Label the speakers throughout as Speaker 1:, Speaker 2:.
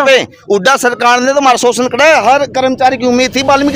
Speaker 1: जावे। उड्डा सरकार ने तो हमारा शोषण करा है। हर कर्मचारी की उम्मीद थी वाल्मीकि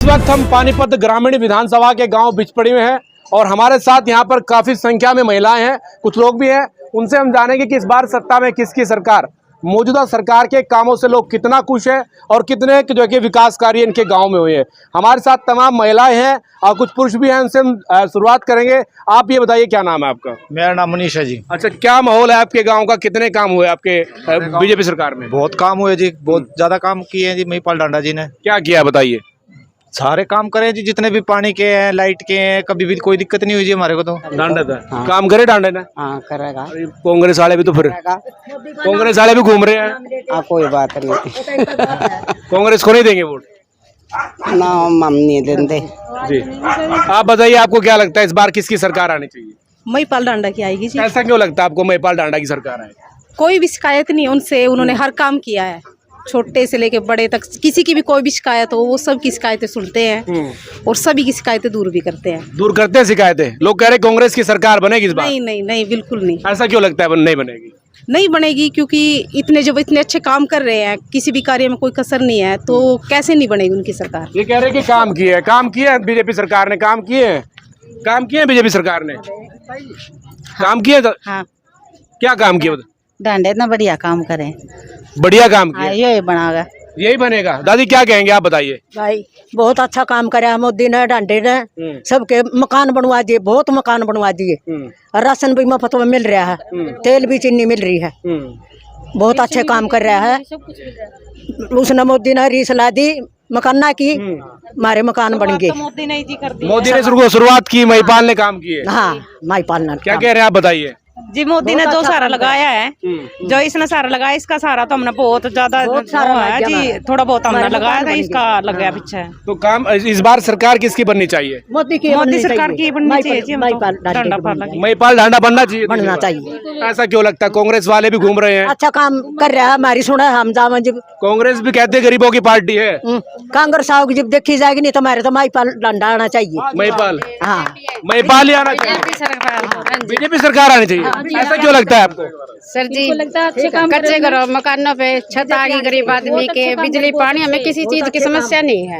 Speaker 2: इस वक्त हम पानीपत ग्रामीण विधानसभा के गांव बिचपड़ी में हैं और हमारे साथ यहां पर काफी संख्या में महिलाएं हैं, कुछ लोग भी हैं। उनसे हम जानेंगे कि इस बार सत्ता में किसकी सरकार। मौजूदा सरकार के कामों से लोग कितना खुश हैं और कितने जो कि विकास कार्य इनके गांव में हुए हैं। हमारे साथ तमाम महिलाएं हैं और कुछ पुरुष भी हैं, उनसे हम शुरुआत करेंगे। आप ये बताइए, क्या नाम है आपका?
Speaker 3: मेरा नाम मनीष है जी।
Speaker 2: अच्छा, क्या माहौल है आपके गाँव का? कितने काम हुए आपके बीजेपी सरकार में?
Speaker 3: बहुत काम हुए जी, बहुत ज्यादा काम किए हैं जी महिपाल डांडा जी ने।
Speaker 2: क्या किया बताइए?
Speaker 3: सारे काम करे जी, जितने भी पानी के हैं, लाइट के हैं, कभी भी कोई दिक्कत नहीं हुई जी हमारे को तो।
Speaker 2: डांडा था काम करे, डांडे ने
Speaker 4: करेगा।
Speaker 2: कांग्रेस वाले भी तो फिर कांग्रेस वाले भी घूम रहे हैं।
Speaker 4: कोई बात नहीं,
Speaker 2: कांग्रेस को नहीं देंगे वोट
Speaker 4: ना हम नहीं देंगे
Speaker 2: जी। आप बताइए, आपको क्या लगता है इस बार किसकी सरकार आनी चाहिए?
Speaker 5: महिपाल डांडा की आएगी जी।
Speaker 2: ऐसा क्यों लगता है आपको महिपाल डांडा की सरकार आए?
Speaker 5: कोई भी शिकायत नहीं उनसे, उन्होंने हर काम किया है, छोटे से लेके बड़े तक। किसी की भी कोई भी शिकायत हो वो सब की शिकायतें सुनते हैं और सभी की शिकायतें दूर भी करते हैं।
Speaker 2: दूर करते हैं शिकायतें? लोग कह रहे कांग्रेस की सरकार बनेगी इस बार।
Speaker 5: नहीं नहीं नहीं, बिल्कुल नहीं।
Speaker 2: ऐसा क्यों लगता है नहीं बनेगी?
Speaker 5: नहीं बनेगी क्योंकि इतने अच्छे काम कर रहे हैं, किसी भी कार्य में कोई कसर नहीं है, तो कैसे नहीं बनेगी उनकी सरकार।
Speaker 2: ये कह रहे कि काम किए हैं बीजेपी सरकार ने, काम किए हैं बीजेपी सरकार ने, काम किए।
Speaker 6: हाँ,
Speaker 2: क्या काम किया?
Speaker 6: डांडे इतना बढ़िया काम करें,
Speaker 2: बढ़िया काम किया।
Speaker 6: ये बनागा,
Speaker 2: यही बनेगा। दादी क्या कहेंगे, आप बताइए।
Speaker 7: भाई बहुत अच्छा काम करे मोदी ने, डांडे ने। सबके मकान बनवा दिए, बहुत मकान बनवा दिए। राशन भी मुफ्त में मिल रहा है, तेल भी चीनी मिल रही है। बहुत अच्छे काम कर रहा है। उसने मोदी ने रीस ला दी मकाना की, हमारे मकान बन गए।
Speaker 5: मोदी
Speaker 2: ने शुरुआत की, महिपाल ने काम किए।
Speaker 7: हाँ, महिपाल ने।
Speaker 2: क्या कह रहे हैं आप बताइए?
Speaker 5: जी, मोदी ने जो सारा लगाया है, जो इसने सारा लगाया, इसका सारा तो हमने बहुत ज्यादा है जी। थोड़ा बहुत हमने लगाया था, इसका लग गया पीछे।
Speaker 2: तो काम इस बार सरकार किसकी बननी चाहिए?
Speaker 7: मोदी
Speaker 5: सरकार की बननी चाहिए जी।
Speaker 2: महिपाल डांडा बनना चाहिए। ऐसा क्यों लगता है? कांग्रेस वाले भी घूम रहे हैं,
Speaker 7: अच्छा काम कर रहा है। हमारी सुना हम जावन जब
Speaker 2: कांग्रेस भी कहते हैं गरीबों की पार्टी है।
Speaker 7: कांग्रेस आओगी जब देखी जाएगी, नहीं तो हमारे तो महिपाल डांडा आना चाहिए।
Speaker 2: महिपाल,
Speaker 7: हाँ,
Speaker 2: महिपाल ही आना चाहिए। बीजेपी सरकार आनी चाहिए। ऐसा क्यों लगता है आपको?
Speaker 8: सर जी, कच्चे घरों मकानों पे छत आ गई गरीब आदमी के, बिजली पानी, हमें किसी चीज की समस्या नहीं है।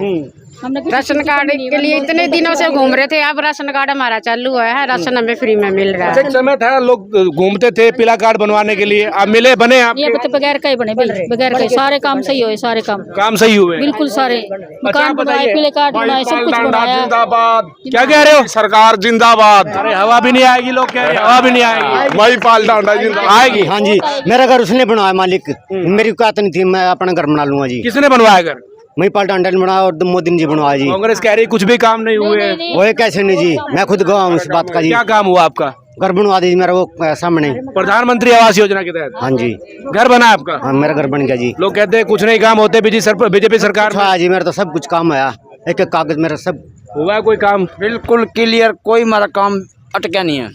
Speaker 8: राशन कार्ड के लिए इतने दिनों से घूम रहे थे, अब राशन कार्ड हमारा चालू है, राशन हमें फ्री में मिल रहा है।
Speaker 2: एक समय था लोग घूमते थे पीला कार्ड बनवाने के लिए, अब मिले बने आप?
Speaker 9: ये बगैर का ही बने, बगैर का सारे काम सही हुए, सारे काम सही
Speaker 2: हुए,
Speaker 9: बिल्कुल सारे। मकान बनाए, पीले कार्ड बनाए, सब कुछ बनाया।
Speaker 2: जिंदाबाद। क्या कह रहे हो?
Speaker 3: सरकार जिंदाबाद।
Speaker 2: अरे हवा भी नहीं आएगी, लोग कह रहे हैं हवा भी नहीं आएगी।
Speaker 3: महिपाल डांडा जिंदाबाद
Speaker 4: आएगी। हाँ जी, मेरा घर उसने बनवाया, मालिक। मेरी औकात नहीं थी, मैं अपना घर बना लूंगा जी।
Speaker 2: किसने बनवाया घर?
Speaker 4: महिपाल डांडा ने बनाया और मोदी जी बनवाया जी।
Speaker 2: कांग्रेस कह रही कुछ भी काम नहीं हुए।
Speaker 4: वो कैसे नहीं जी, मैं खुद गवाह हूँ इस बात का जी।
Speaker 2: क्या काम हुआ आपका?
Speaker 4: घर बनवा दीजिए मेरा, वो सामने
Speaker 2: प्रधानमंत्री आवास योजना के तहत।
Speaker 4: हाँ जी,
Speaker 2: घर बना आपका?
Speaker 4: हाँ, मेरा घर बन गया जी।
Speaker 2: लोग कहते हैं कुछ नहीं काम होते बीजेपी सरकार।
Speaker 4: हाँ जी, मेरा तो सब कुछ काम आया। एक एक कागज मेरा सब
Speaker 2: हुआ है कोई काम?
Speaker 1: बिल्कुल क्लियर, कोई हमारा काम अटका नहीं है।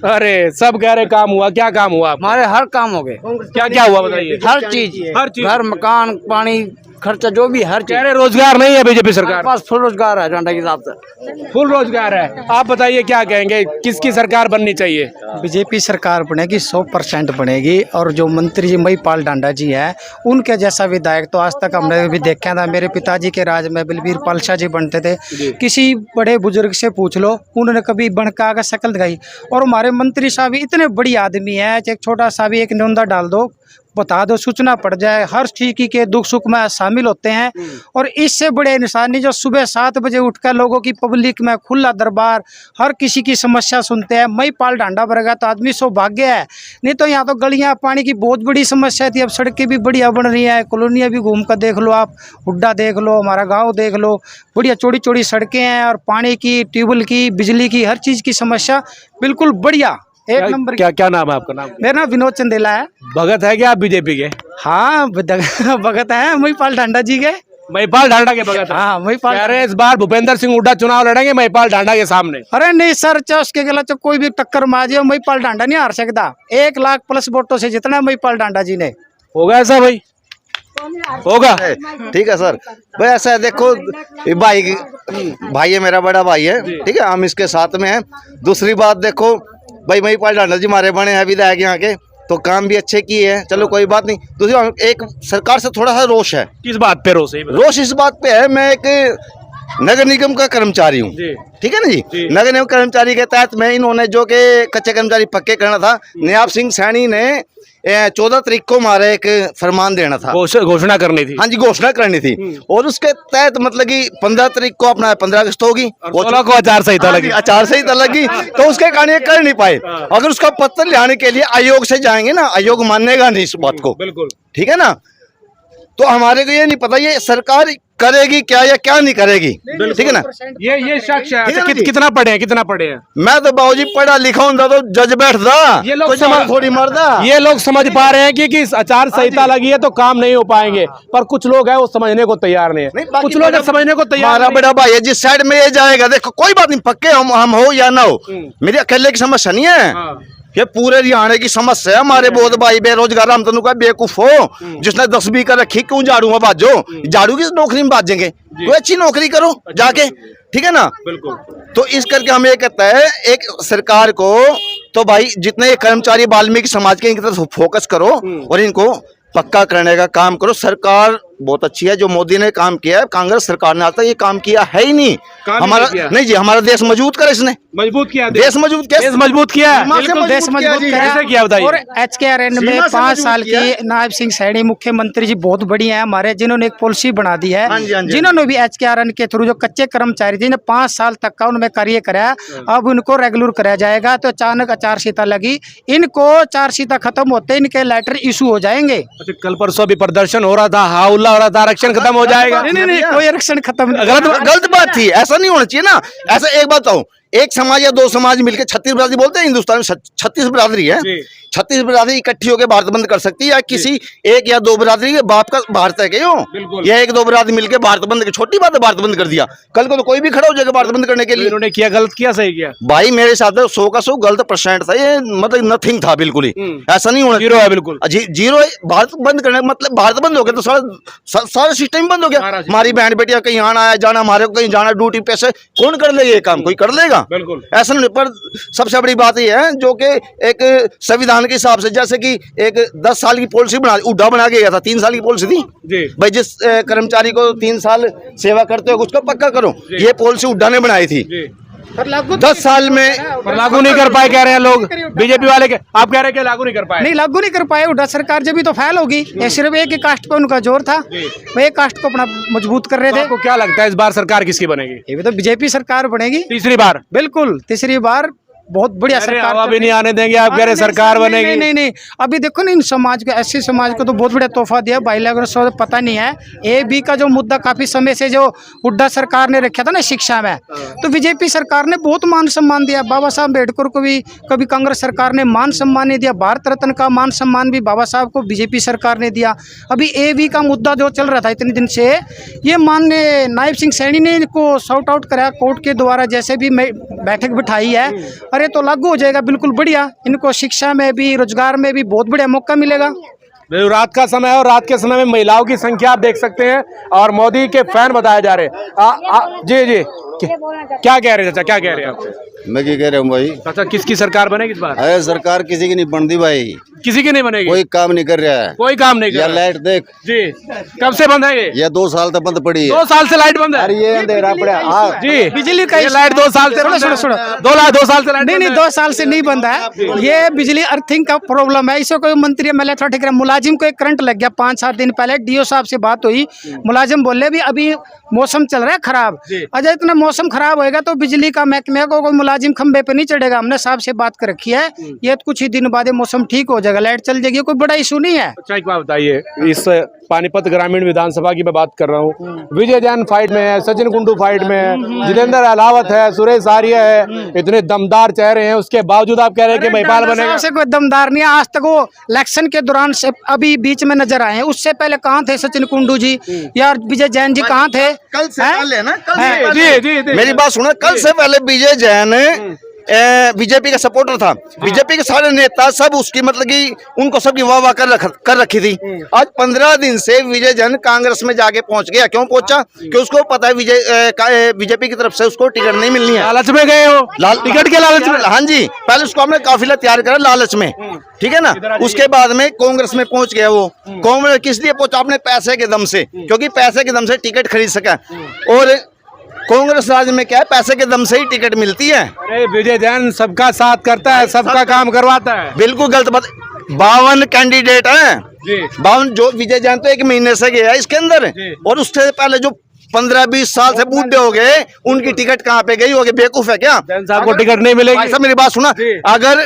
Speaker 2: अरे सब कह रहे काम हुआ, क्या काम हुआ?
Speaker 1: हमारे हर काम हो गए।
Speaker 2: क्या क्या हुआ बताइए?
Speaker 1: हर चीज, घर, मकान, पानी, खर्चा, जो भी हर
Speaker 2: कह
Speaker 1: चीज।
Speaker 2: रहे रोजगार नहीं है बीजेपी सरकार।
Speaker 1: पास फुल रोजगार है डांडा के हिसाब से।
Speaker 2: फुल रोजगार है। आप बताइए क्या कहेंगे, किसकी सरकार बननी चाहिए?
Speaker 3: बीजेपी सरकार बनेगी, 100% बनेगी। और जो मंत्री जी महिपाल डांडा जी हैं, उनके जैसा विधायक तो आज तक हमने भी देखा था। मेरे पिताजी के राज में बलबीर पालशाह जी बनते थे। किसी बड़े बुजुर्ग से पूछ लो, उन्होंने कभी बन के आगे शक्ल दिखाई। और हमारे मंत्री साहब इतने बड़ी आदमी है, एक छोटा सा भी एक न्योंदा डाल दो, बता दो, सूचना पड़ जाए। हर चीज के दुख सुख में शामिल होते हैं। और इससे बड़े निशानी जो सुबह 7 बजे उठकर लोगों की पब्लिक में खुला दरबार, हर किसी की समस्या सुनते हैं। महिपाल डांडा बरगा तो आदमी सौभाग्य है। नहीं तो यहाँ तो गलियाँ पानी की बहुत बड़ी समस्या थी, अब सड़कें भी बढ़िया बन रही है। कॉलोनियाँ भी घूम कर देख लो, आप हुड्डा देख लो, हमारा गाँव देख लो, बढ़िया चौड़ी चौड़ी सड़कें हैं। और पानी की, ट्यूबवेल की, बिजली की, हर चीज़ की समस्या बिल्कुल बढ़िया, एक नंबर।
Speaker 2: क्या क्या नाम है आपका? नाम?
Speaker 3: मेरा नाम विनोद चंदेला है।
Speaker 2: भगत है क्या आप बीजेपी के?
Speaker 3: हाँ भगत है महिपाल डांडा जी के।
Speaker 2: महिपाल डांडा के भगत हैं।
Speaker 3: हाँ महिपाल।
Speaker 2: कह रहे इस बार भूपेंद्र सिंह हुड्डा चुनाव लड़ेंगे महिपाल डांडा के सामने।
Speaker 3: अरे नहीं सर, चाहे उसके गलत कोई भी टक्कर मार जाए, महिपाल डांडा नहीं हार सकता। 1 लाख प्लस वोटों से जितना महिपाल डांडा जी ने।
Speaker 2: होगा ऐसा भाई? होगा।
Speaker 1: ठीक है सर, भाई ऐसा है, देखो भाई है, मेरा बड़ा भाई है, ठीक है, हम इसके साथ में हैं। दूसरी बात देखो भाई, महिपाल डांडा जी हमारे बने हैं विधायक यहाँ के, तो काम भी अच्छे किए हैं, चलो कोई बात नहीं। दूसरी एक सरकार से थोड़ा सा रोष है।
Speaker 2: किस बात पे रोष है?
Speaker 1: रोष इस बात पे है, मैं एक नगर निगम का कर्मचारी हूँ, ठीक है ना जी। नगर निगम कर्मचारी के तहत में इन्होंने जो के कच्चे कर्मचारी पक्के करना था, नयाब सिंह सैनी ने 14 तारीख को हमारे एक फरमान देना था,
Speaker 2: घोषणा करनी थी।
Speaker 1: हाँ जी, घोषणा करनी थी। और उसके तहत मतलब कि 15 तारीख को अपना 15 अगस्त होगी,
Speaker 2: 16 को आचार संहिता लगी।
Speaker 1: आचार संहिता लगी, तो उसके कारण ये कर नहीं पाए। अगर उसका पत्र लाने के लिए आयोग से जाएंगे ना, आयोग मानेगा नहीं इस बात को,
Speaker 2: बिल्कुल,
Speaker 1: ठीक है ना। तो हमारे को ये नहीं पता ये सरकार करेगी क्या या क्या नहीं करेगी, ठीक है ना।
Speaker 2: ये शख्स है।
Speaker 1: ठीक है ना जी?
Speaker 2: कितना पढ़े हैं, कितना पढ़े हैं?
Speaker 1: मैं तो बाबूजी पढ़ा लिखा हूं तो जज बैठदा,
Speaker 2: ये लोग
Speaker 1: कोई
Speaker 2: समझ
Speaker 1: थोड़ी मरदा।
Speaker 2: ये लोग समझ पा रहे हैं कि आचार संहिता लगी है तो काम नहीं हो पाएंगे, पर कुछ लोग हैं वो समझने को तैयार नहीं है। कुछ लोग समझने को तैयार।
Speaker 1: हमारा बड़ा भाई है, जिस साइड में ये जाएगा, देखो कोई बात नहीं, पक्के हम हो या ना हो, मेरी अकेले की समस्या नहीं है, ये पूरे हरियाणा की समस्या है। हमारे बहुत भाई बेरोजगार, हम तो बेवकूफ हो, जिसने 10 का रखी, क्यों झाड़ू में बाजो? झाड़ू की नौकरी में बाजेंगे, कोई अच्छी नौकरी करो जाके, ठीक है ना।
Speaker 2: बिल्कुल।
Speaker 1: तो इस करके हम ये कहते हैं एक सरकार को, तो भाई जितने ये कर्मचारी वाल्मीकि समाज के, इनकी तरफ फोकस करो और इनको पक्का करने का काम करो। सरकार बहुत अच्छी है, जो मोदी ने काम किया है, कांग्रेस सरकार ने आज तक ये काम किया है ही नहीं। हमारा नहीं जी, हमारा देश मजबूत करे, इसने
Speaker 2: मजबूत किया,
Speaker 1: देश मजबूत किया,
Speaker 2: देश मजबूत किया है।
Speaker 1: बिल्कुल देश मजबूत
Speaker 2: किया, बताइए।
Speaker 3: और HKRN में 5 साल की नायब सिंह सैनी मुख्यमंत्री जी बहुत बढ़िया है हमारे, जिन्होंने एक पॉलिसी बना दी है। जिन्होंने भी HKRN के थ्रू जो कच्चे कर्मचारी जिन्हें 5 साल तक का उनमें कार्य कराया, अब उनको रेगुलर कराया जाएगा। तो अचानक आचार संहिता लगी, इनको आचार संहिता खत्म होते इनके लेटर इशू हो जाएंगे।
Speaker 2: कल परसों भी प्रदर्शन हो रहा था, हाउला हो रहा था, आरक्षण खत्म हो जाएगा।
Speaker 3: नहीं, कोई आरक्षण खत्म नहीं।
Speaker 1: गलत बात थी, ऐसा नहीं होना चाहिए ना। ऐसा एक बात बताऊं, एक समाज या 2 समाज मिलकर 36 बिरादरी बोलते हैं हिंदुस्तान में, 36 बिरादरी है, 36 बिरादरी इकट्ठी होकर भारत बंद कर सकती है, या किसी 1 या 2 बिरादरी के बाप का भारत है क्यों, या 1-2 बिरादरी मिलकर भारत बंद कर, छोटी बात है भारत बंद कर दिया, कल को तो कोई भी खड़ा हो जाएगा भारत बंद करने के लिए।
Speaker 2: इन्होंने किया गलत किया, सही किया
Speaker 1: भाई, मेरे साथ 100 का 100 गलत परसेंट था ये, मतलब नथिंग था बिल्कुल ही, ऐसा नहीं होना,
Speaker 2: जीरो है बिल्कुल,
Speaker 1: जीरो है। भारत बंद करने मतलब भारत बंद हो गया तो सारा सिस्टम ही बंद हो गया। हमारी बहन बेटियां कहीं आना है जाना, हमारे को कहीं जाना, ड्यूटी पे से कौन कर लेगा ये काम, कोई कर लेगा?
Speaker 2: बिल्कुल
Speaker 1: ऐसा नहीं। पर सबसे बड़ी बात ये है जो कि एक संविधान के हिसाब से, जैसे कि एक 10 साल की पॉलिसी बना, उड्डा बना के गया था, 3 साल की पॉलिसी थी भाई, जिस कर्मचारी को 3 साल सेवा करते हो उसको पक्का करो, ये पॉलिसी उड्डा ने बनाई थी। 10 साल में
Speaker 2: लागू नहीं कर पाए, कह रहे हैं लोग बीजेपी वाले के। आप कह रहे हैं कि लागू नहीं कर पाए?
Speaker 3: नहीं, लागू नहीं कर पाए। उड्डा सरकार जब भी तो फेल होगी। ये सिर्फ एक ही कास्ट पे उनका जोर था, वो एक कास्ट को अपना मजबूत कर रहे थे।
Speaker 2: आपको क्या लगता है इस बार सरकार किसकी बनेगी?
Speaker 3: ये भी तो बीजेपी सरकार बनेगी
Speaker 2: तीसरी बार?
Speaker 3: बिल्कुल, तीसरी बार बहुत बढ़िया
Speaker 2: अरे
Speaker 3: सरकार
Speaker 2: हवा
Speaker 3: चल
Speaker 2: भी नहीं
Speaker 3: रही है।
Speaker 2: आने देंगे आप कह रहे सरकार
Speaker 3: नहीं,
Speaker 2: बनेगी।
Speaker 3: नहीं अभी देखो ना इन समाज को, ऐसे समाज को तो बहुत बड़ा तोहफा दिया भाई लोगों को पता नहीं है। ए बी का जो मुद्दा काफी समय से जो हुड्डा सरकार ने रखा था ना शिक्षा में, तो बीजेपी सरकार ने बहुत मान सम्मान दिया। बाबा साहब अम्बेडकर को भी कभी कांग्रेस सरकार ने मान सम्मान नहीं दिया। भारत रत्न का मान सम्मान भी बाबा साहब को बीजेपी सरकार ने दिया। अभी ए बी का मुद्दा जो चल रहा था इतने दिन से, ये माननीय नायब सिंह सैनी ने इनको सॉर्ट आउट करा कोर्ट के द्वारा, जैसे भी बैठक बिठाई है, अरे तो लागू हो जाएगा बिल्कुल बढ़िया। इनको शिक्षा में भी रोजगार में भी बहुत बढ़िया मौका मिलेगा।
Speaker 2: बिल्कुल, रात का समय है और रात के समय में महिलाओं की संख्या आप देख सकते हैं और मोदी के फैन बताए जा रहे हैं। जी जी, क्या कह रहे हैं चाचा, क्या कह रहे हैं आप?
Speaker 1: मैं क्या कह रहा हूँ भाई,
Speaker 2: चाचा किसकी सरकार बनेगी इस बार?
Speaker 1: अरे सरकार किसी की नहीं बनती भाई,
Speaker 2: किसी की नहीं बनेगी,
Speaker 1: कोई काम नहीं कर रहा है।
Speaker 2: कोई काम नहीं कर
Speaker 1: या
Speaker 2: रहा।
Speaker 1: लाइट देख
Speaker 2: जी, कब से बंद है ये?
Speaker 1: ये 2 साल तक बंद पड़ी है।
Speaker 2: 2 साल से लाइट बंद है।
Speaker 1: अरे ये अंधेरा पड़ा
Speaker 2: जी,
Speaker 3: बिजली का
Speaker 2: ये लाइट 2 साल से बंद है।
Speaker 3: सुनो
Speaker 2: 2 साल से लाइट
Speaker 3: नहीं नहीं
Speaker 2: बंद है।
Speaker 3: 2 साल से नहीं बंद है, ये बिजली अर्थिंग का प्रॉब्लम है। इसको कोई मंत्री एमएलए थोड़ा ठीक है। मुलाजिम को एक करंट लग गया 5-7 दिन पहले, डीओ साहब से बात हुई, मुलाजिम बोले भी अभी मौसम चल रहा है खराब, अजय इतना मौसम खराब होएगा तो बिजली का महकमे को कोई मुलाजिम खंबे पे नहीं चढ़ेगा। हमने साहब से बात कर रखी है, ये तो कुछ ही दिन बाद मौसम ठीक हो जाएगा, लाइट चल जाएगी, कोई बड़ा इशू नहीं है।
Speaker 2: अच्छा एक बात बताइए, इस पानीपत ग्रामीण विधानसभा की मैं बात कर रहा हूँ, विजय जैन फाइट में है, सचिन कुंडू फाइट में है, जितेंद्र अहलावत है, सुरेश आर्य है, इतने दमदार चेहरे हैं, उसके बावजूद आप कह रहे हैं कि महिपाल बनेगा?
Speaker 3: से कोई दमदार नहीं है आज तक। वो इलेक्शन के दौरान से अभी बीच में नजर आए हैं, उससे पहले कहाँ थे सचिन कुंडू जी या विजय जैन जी, कहाँ थे?
Speaker 1: कल से पहले ना, कल से
Speaker 3: हैं?
Speaker 1: पहले।
Speaker 2: जी,
Speaker 1: मेरी बात सुनो, कल से पहले विजय जैन बीजेपी का सपोर्टर था। बीजेपी के सारे नेता सब उसकी मतलब कि उनको सबकी वाह कर रखी थी। आज 15 दिन से विजय जैन कांग्रेस में जाके पहुंच गया। क्यों पहुंचा? कि उसको पता है बीजेपी की तरफ से उसको टिकट नहीं मिलनी है।
Speaker 2: लालच में गए हो,
Speaker 1: टिकट के लालच में। हाँ जी, पहले उसको हमने काफिला तैयार करा लालच में, ठीक है ना। उसके बाद में कांग्रेस में पहुंच गया वो। कांग्रेस किस लिए पहुंचा? अपने पैसे के दम से, क्योंकि पैसे के दम से टिकट खरीद सका। और कांग्रेस राज में क्या है, पैसे के दम से ही टिकट मिलती है।
Speaker 2: अरे विजय जैन सबका साथ करता है, सबका काम करवाता है।
Speaker 1: बिल्कुल गलत बात। 52 कैंडिडेट हैं, 52। जो विजय जैन तो 1 महीने से गया है इसके अंदर, और उससे पहले जो 15-20 साल से बूढ़े हो गए, उनकी टिकट कहाँ पे गई होगी? बेवकूफ है क्या?
Speaker 2: जैन साहब को टिकट नहीं मिलेगी?
Speaker 1: भाई साहब मेरी बात सुना, अगर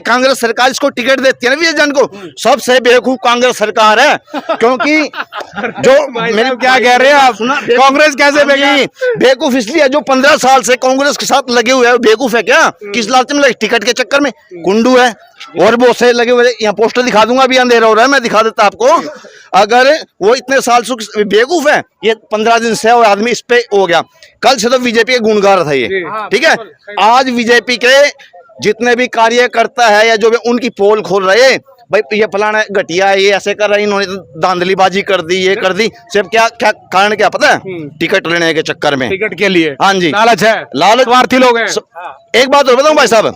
Speaker 1: कांग्रेस सरकार इसको टिकट देती है ना विजय जैन को, सबसे बेवकूफ कांग्रेस सरकार है। क्योंकि जो मेरे
Speaker 2: क्या कह रहे हैं आप? कांग्रेस कैसे
Speaker 1: बेवकूफ? इसलिए जो 15 साल से कांग्रेस के साथ लगे हुए हैं, बेवकूफ है क्या? किस लालच में लगे? टिकट के चक्कर में। कुंडू है और बहुत से लगे हुए, यहाँ पोस्टर दिखा दूंगा, अभी अंधेरा हो रहा है, मैं दिखा देता आपको। अगर वो इतने साल से बेवकूफ है, ये 15 दिन से आदमी इस पे हो गया। कल से तो बीजेपी के गुणगार था ये, ठीक है। आज बीजेपी के जितने भी कार्यकर्ता है या जो भी उनकी पोल खोल रहे, भाई ये फलाना घटिया है, ये ऐसे कर रहा है, इन्होंने धांधलीबाजी कर दी, ये कर दी। सिर्फ क्या क्या कारण क्या पता है? टिकट लेने के चक्कर में,
Speaker 2: टिकट के लिए।
Speaker 1: हाँ जी,
Speaker 2: लालच है,
Speaker 1: लालच।
Speaker 2: स्वार्थी लोग हैं।
Speaker 1: एक बात और बताऊं भाई साहब,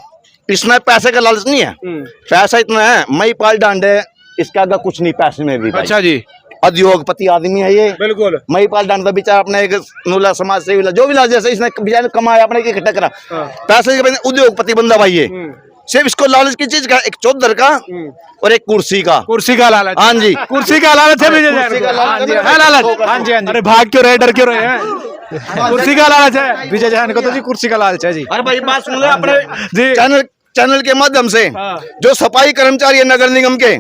Speaker 1: इसमें पैसे का लालच नहीं है, पैसा इतना है, महिपाल डांडे इसका आगे कुछ नहीं पैसे में भी।
Speaker 2: अच्छा जी,
Speaker 1: उद्योगपति आदमी है ये,
Speaker 2: बिल्कुल।
Speaker 1: महिपाल डांडा बेचारा अपने एक नूला समाज से जो भी जैसे इसने बेचारे कमाया अपने इकट्ठा करा पैसे के, उद्योगपति बंदा भाई ये। सिर्फ इसको लालच की चीज का, एक चौधर का और एक कुर्सी का।
Speaker 2: कुर्सी का लालच।
Speaker 1: हाँ जी,
Speaker 2: कुर्सी का लालच है विजय जैन को। है लालच। हाँ जी। अरे भाग क्यों रहे, डर क्यों रहे हैं? कुर्सी का लालच है विजय जैन को, तो जी कुर्सी का लालच है जी।
Speaker 1: अरे भाई बात सुन ले अपने चैनल के माध्यम से। जो सफाई कर्मचारी है नगर निगम के,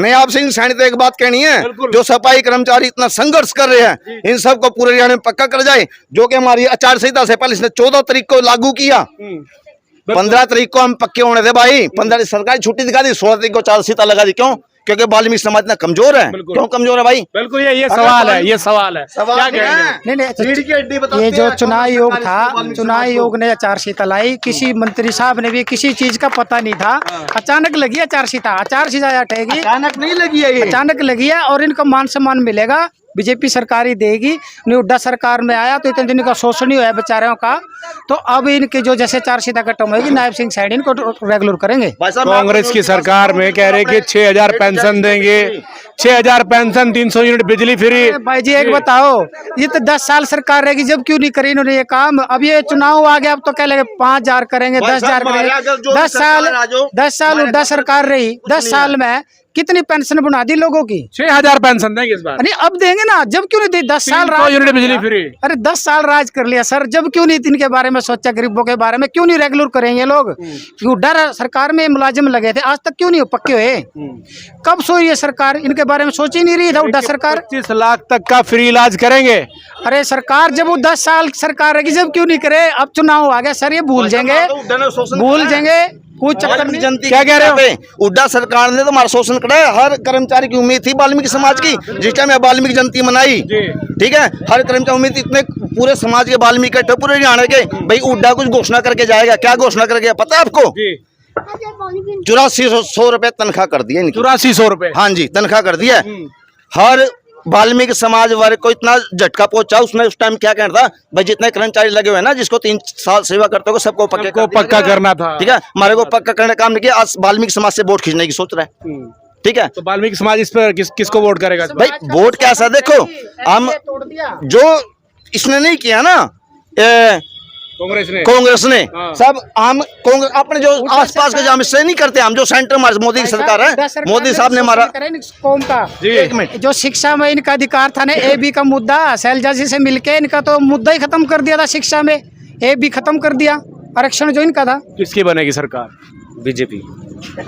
Speaker 1: नायब सिंह सैनी तो एक बात कहनी है, जो सफाई कर्मचारी इतना संघर्ष कर रहे हैं, इन सबको पूरे हरियाणा में पक्का कर जाए। जो कि हमारी आचार संहिता से पहले इसने 14 तारीख को लागू किया, 15 तारीख को हम पक्के होने थे भाई। 15 सरकारी छुट्टी दिखा दी, 16 तारीख को आचार संहिता लगा दी। क्यों? क्योंकि वाल्मीकि समाज इतना कमजोर है। क्यों कमजोर है भाई?
Speaker 2: बिल्कुल, ये सवाल है, ये सवाल है। क्या कहेंगे?
Speaker 3: नहीं, ये जो चुनाव आयोग था, चुनाव आयोग ने आचार संहिता लाई, किसी मंत्री साहब ने भी किसी चीज का पता नहीं था, अचानक लगी आचार संहिता हटेगी।
Speaker 1: अचानक नहीं लगी है ये,
Speaker 3: अचानक लगी है, और इनको मान सम्मान मिलेगा, बीजेपी सरकार ही देगी। हुड्डा सरकार में आया तो इतने दिन का शोषण ही हुआ है बेचारों का, तो अब इनके जो जैसे चार सीधा खत्म होगी, नायब सिंह सैनी इनको रेगुलर करेंगे।
Speaker 2: कांग्रेस की सरकार में कह रहे कि 6,000 पेंशन देंगे, 6000 पेंशन, 300 यूनिट बिजली फ्री।
Speaker 3: भाई जी एक बताओ, ये तो 10 साल सरकार रहेगी, जब क्यों नहीं करी इन्होंने ये काम? अब ये चुनाव आ गया, अब तो कह लगे 5000 करेंगे, 10,000 करेंगे। 10 साल उड्डा सरकार रही, 10 साल में कितनी पेंशन बना दी लोगों की?
Speaker 2: 6000 पेंशन देंगे इस बार।
Speaker 3: अरे अब देंगे ना, जब क्यों नहीं दी? 10 साल
Speaker 2: 300 यूनिट बिजली फ्री।
Speaker 3: अरे 10 साल राज कर लिया सर, जब क्यों नहीं इनके बारे में सोचा? गरीबों के बारे में क्यों नहीं रेगुलर करेंगे लोग? क्यों डर सरकार में मुलाजिम लगे थे, आज तक क्यों नहीं पक्के हुए? कब सोई ये सरकार? इनके बारे में सोच ही नहीं रही था उड्डा सरकार।
Speaker 2: 25 लाख तक का फ्री इलाज करेंगे।
Speaker 3: अरे सरकार जब वो 10 साल सरकार रहेगी, जब क्यों नहीं करे? अब चुनाव आ गया सर, ये भूल जाएंगे, भूल जाएंगे, कोई चक्कर नहीं।
Speaker 1: जनता
Speaker 2: क्या कह रहे हो?
Speaker 1: उड्डा सरकार ने तो हमारा शोषण करा है। हर कर्मचारी की उम्मीद थी वाल्मीकि समाज की, जिस टाइम वाल्मीकि जयंती मनाई, ठीक है, हर कर्मचारी उम्मीद, इतने पूरे समाज के वाल्मीकि इकट्ठे पूरे हरियाणा के, भाई उड्डा कुछ घोषणा करके जाएगा। क्या घोषणा करके पता है आपको? 8400 रुपए तनख्वाह कर दिया इनकी।
Speaker 2: 8400 रुपए?
Speaker 1: हाँ जी, तनख्वाह कर दिया। हर वाल्मीकि समाज वर्ग को इतना झटका पहुंचा, उसने उस टाइम क्या कहना था, भाई जितने कर्मचारी लगे हुए हैं ना, जिसको 3 साल सेवा करते हो सबको
Speaker 2: पक्का करना था,
Speaker 1: ठीक है। हमारे को पक्का करने का काम नहीं किया, आज वाल्मीकि समाज से वोट खींचने की सोच रहा है, ठीक है।
Speaker 2: तो वाल्मीकि समाज इस पर किसको वोट करेगा?
Speaker 1: भाई वोट कैसा, देखो हम जो इसने नहीं किया ना, कांग्रेस ने सब हम कांग्रेस अपने जो आसपास के जो हम इससे नहीं करते, हम जो सेंटर हमारे मोदी की सरकार है, मोदी साहब ने हमारा
Speaker 3: कौम का
Speaker 1: एक मिनट,
Speaker 3: जो शिक्षा में इनका अधिकार था ना, AB का मुद्दा, शैलजा जी से मिलके इनका तो मुद्दा ही खत्म कर दिया था। शिक्षा में AB खत्म कर दिया, आरक्षण जो इनका था।
Speaker 2: किसकी बनेगी सरकार?
Speaker 10: बीजेपी।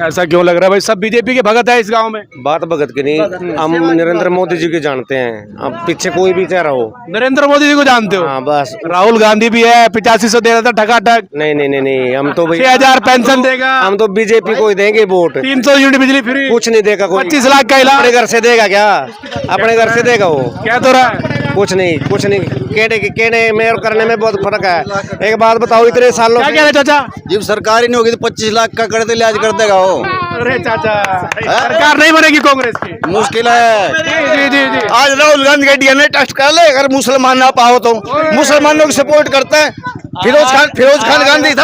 Speaker 2: ऐसा क्यों लग रहा है भाई? सब बीजेपी के भगत है इस गांव में।
Speaker 10: बात भगत की नहीं, हम नरेंद्र मोदी जी के जानते हैं। अब पीछे कोई भी चाह रहा हो,
Speaker 2: नरेंद्र मोदी जी को जानते हो?
Speaker 10: हाँ बस।
Speaker 2: राहुल गांधी भी है, 8500 दे रहा था ठकाठक।
Speaker 10: नहीं, हम तो
Speaker 2: 6000 पेंशन देगा।
Speaker 10: हम तो बीजेपी को ही देंगे वोट।
Speaker 2: 300 यूनिट बिजली फ्री।
Speaker 10: कुछ नहीं देगा कोई।
Speaker 2: 25 लाख का इलाज
Speaker 10: अपने घर से देगा क्या? अपने घर से देगा वो?
Speaker 2: क्या तो रहा है?
Speaker 10: कुछ नहीं। केड़े में और करने में बहुत फर्क है। एक बात बताओ, इतने सालों
Speaker 2: क्या कह रहे चाचा?
Speaker 1: जब सरकार ही नहीं होगी तो 25 लाख का कर दे, इलाज कर देगा वो।
Speaker 2: अरे चाचा, सरकार नहीं बनेगी कांग्रेस की?
Speaker 1: मुश्किल है।
Speaker 2: जी।
Speaker 1: आज राहुल गांधी का DNA टेस्ट कर ले, अगर मुसलमान ना पाओ तो मुसलमानों की सपोर्ट करता है। फिरोज खान गांधी था।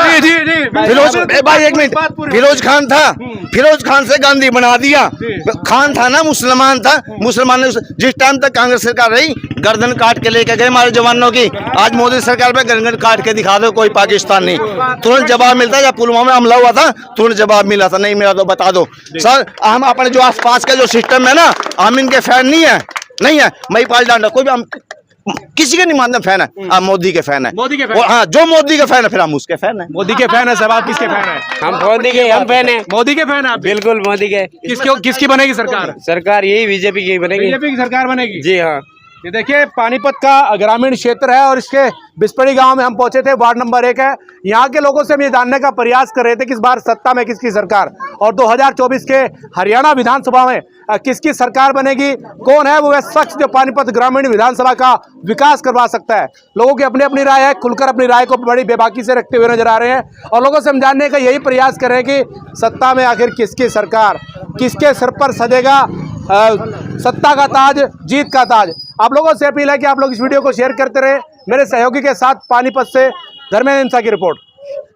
Speaker 1: भाई एक मिनट, फिरोज खान था, फिरोज खान से गांधी बना दिया। खान था ना, मुसलमान था, मुसलमान ने जिस टाइम तक कांग्रेस सरकार रही, गर्दन काट के लेके गए हमारे जवानों की। आज मोदी सरकार पे गर्दन काट के दिखा दो कोई पाकिस्तानी, तुरंत जवाब मिलता है। जब पुलवामा में हमला हुआ था तुरंत जवाब मिला था, नहीं मिला तो बता दो सर। हम अपने जो आसपास का जो सिस्टम है ना, हम इनके फैन नहीं है। महिपाल डांडा कोई भी, हम किसी के नहीं मानते फैन है, आप मोदी के फैन है।
Speaker 2: मोदी के फैन?
Speaker 1: हाँ, जो मोदी के फैन है फिर हम उसके फैन है।
Speaker 2: मोदी के फैन है सब। आप किसके फैन है?
Speaker 10: हम मोदी के हम फैन है।
Speaker 2: मोदी के फैन है?
Speaker 10: बिल्कुल मोदी के।
Speaker 2: किसकी बनेगी सरकार?
Speaker 10: सरकार यही बीजेपी की बनेगी।
Speaker 2: बीजेपी की सरकार बनेगी?
Speaker 10: जी हाँ।
Speaker 2: ये देखिए पानीपत का ग्रामीण क्षेत्र है और इसके बिस्पड़ी गांव में हम पहुंचे थे। वार्ड नंबर 1 है। यहाँ के लोगों से हम ये जानने का प्रयास कर रहे थे कि इस बार सत्ता में किसकी सरकार, और 2024 के हरियाणा विधानसभा में किसकी सरकार बनेगी, कौन है वो शख्स जो पानीपत ग्रामीण विधानसभा का विकास करवा सकता है। लोगों की अपनी अपनी राय है, खुलकर अपनी राय को बड़ी बेबाकी से रखते हुए नजर आ रहे हैं और लोगों से हम जानने का यही प्रयास कर रहे हैं कि सत्ता में आखिर किसकी सरकार, किसके सिर पर सजेगा सत्ता का ताज, जीत का ताज। आप लोगों से अपील है कि आप लोग इस वीडियो को शेयर करते रहे। मेरे सहयोगी के साथ पानीपत से धर्मेंद्र इंसा की रिपोर्ट।